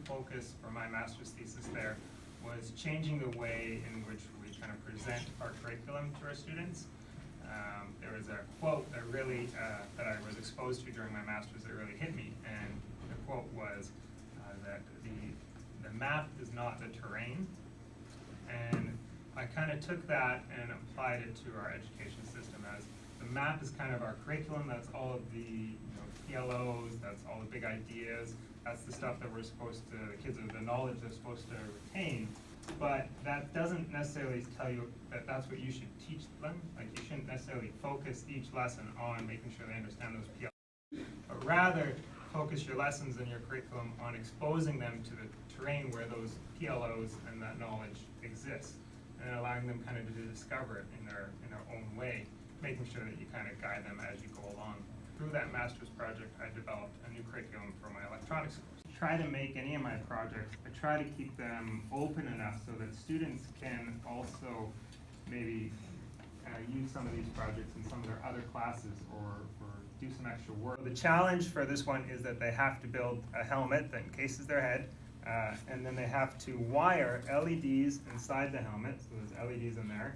focus for my master's thesis there was changing the way in which we kind of present our curriculum to our students. There was a quote that really, that I was exposed to during my master's that really hit me, and the quote was that the map is not the terrain. And I kind of took that and applied it to our education system as the map is kind of our curriculum. That's all of the PLOs, that's all the big ideas, that's the stuff that we're supposed to, the kids are the knowledge they're supposed to retain. But that doesn't necessarily tell you that that's what you should teach them. Like, you shouldn't necessarily focus each lesson on making sure they understand those PLOs, but rather focus your lessons and your curriculum on exposing them to the terrain where those PLOs and that knowledge exists, and allowing them kind of to discover it in their own way, making sure that you kind of guide them as you go along. Through that master's project, I developed a new curriculum for my electronics course. Try to make any of my projects, I try to keep them open enough so that students can also maybe use some of these projects in some of their other classes or do some extra work. The challenge for this one is that they have to build a helmet that encases their head, and then they have to wire LEDs inside the helmet, so there's LEDs in there,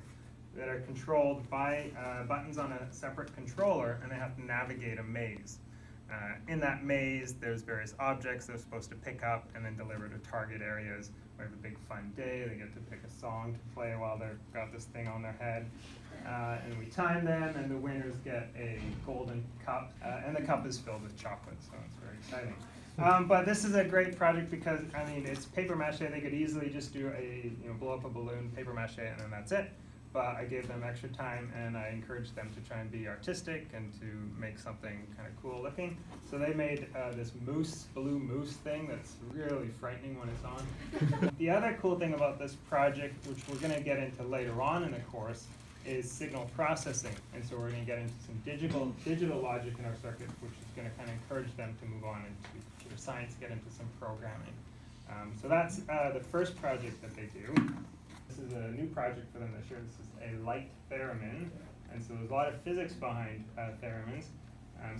that are controlled by buttons on a separate controller, and they have to navigate a maze. In that maze, there's various objects they're supposed to pick up and then deliver to target areas. We have a big fun day. They get to pick a song to play while they've got this thing on their head. And we time them, and the winners get a golden cup, and the cup is filled with chocolate, so it's very exciting. But this is a great project because, I mean, it's paper mache. They could easily just do a, blow up a balloon, paper mache, and then that's it. But I gave them extra time, and I encouraged them to try and be artistic and to make something kind of cool looking. So they made this blue moose thing that's really frightening when it's on. The other cool thing about this project, which we're going to get into later on in the course, is signal processing. And so we're going to get into some digital logic in our circuit, which is going to kind of encourage them to move on into computer science, get into some programming. So that's the first project that they do. This is a new project for them this year. This is a light theremin, and so there's a lot of physics behind theremins.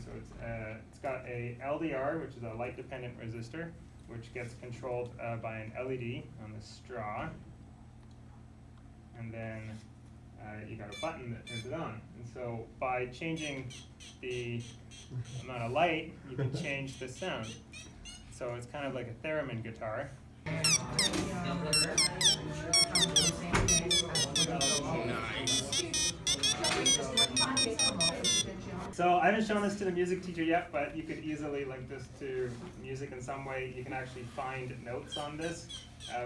So it's got a LDR, which is a light-dependent resistor, which gets controlled by an LED on the straw, and then you got a button that turns it on. And so by changing the amount of light, you can change the sound. So it's kind of like a theremin guitar. So I haven't shown this to the music teacher yet, but you could easily link this to music in some way. You can actually find notes on this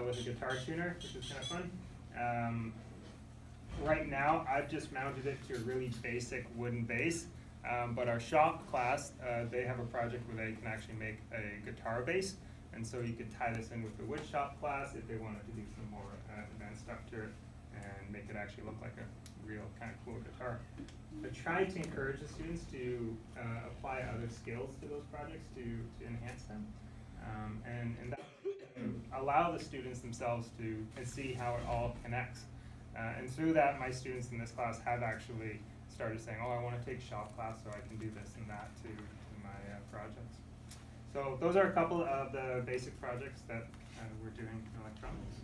with a guitar tuner, which is kind of fun. Right now, I've just mounted it to a really basic wooden bass, but our shop class, they have a project where they can actually make a guitar bass. And so you could tie this in with the wood shop class if they wanted to do some more advanced stuff to it and make it actually look like a real kind of cool guitar. I tried to encourage the students to apply other skills to those projects to enhance them, and that allow the students themselves to see how it all connects. And through that, my students in this class have actually started saying, oh, I want to take shop class so I can do this and that to my projects. So those are a couple of the basic projects that we're doing in electronics.